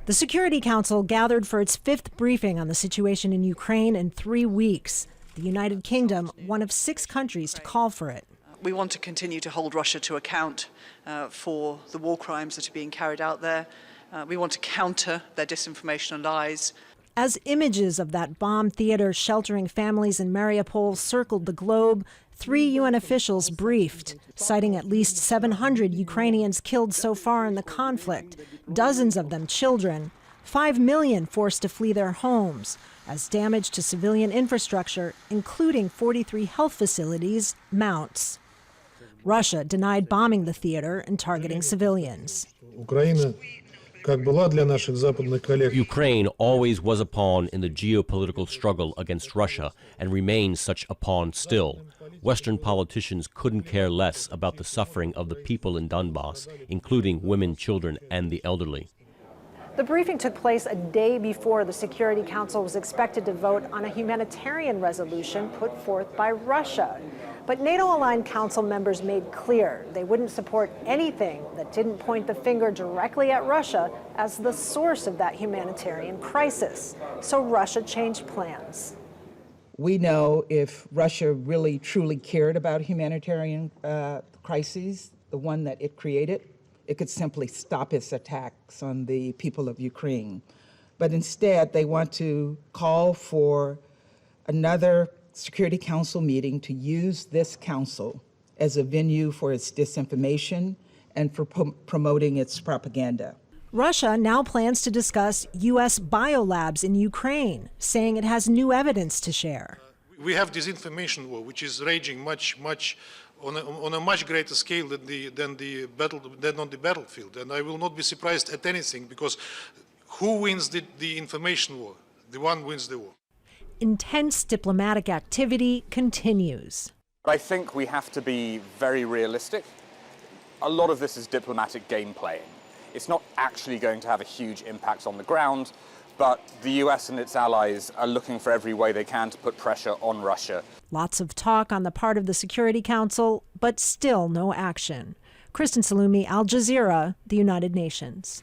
The Security Council gathered for its fifth briefing on the situation in Ukraine in 3 weeks. The United Kingdom, one of 6 countries to call for it. We want to continue to hold Russia to account for the war crimes that are being carried out there. We want to counter their disinformation and lies. As images of that bomb theater sheltering families in Mariupol circled the globe, 3 UN officials briefed, citing at least 700 Ukrainians killed so far in the conflict, dozens of them children, 5 million forced to flee their homes, as damage to civilian infrastructure, including 43 health facilities, mounts. Russia denied bombing the theater and targeting civilians. Ukraine always was a pawn in the geopolitical struggle against Russia and remains such a pawn still. Western politicians couldn't care less about the suffering of the people in Donbass, including women, children, and the elderly. The briefing took place a day before the Security Council was expected to vote on a humanitarian resolution put forth by Russia. But NATO-aligned council members made clear they wouldn't support anything that didn't point the finger directly at Russia as the source of that humanitarian crisis. So Russia changed plans. We know if Russia really truly cared about humanitarian crises, the one that it created, it could simply stop its attacks on the people of Ukraine. But instead, they want to call for another Security Council meeting to use this council as a venue for its disinformation and for promoting its propaganda. Russia now plans to discuss U.S. biolabs in Ukraine, saying it has new evidence to share. We have disinformation war, which is raging on a much greater scale than on the battlefield. And I will not be surprised at anything, because who wins the information war? The one wins the war. Intense diplomatic activity continues. I think we have to be very realistic. A lot of this is diplomatic game playing. It's not actually going to have a huge impact on the ground, but the US and its allies are looking for every way they can to put pressure on Russia. Lots of talk on the part of the Security Council, but still no action. Saloomey, Al Jazeera, the United Nations.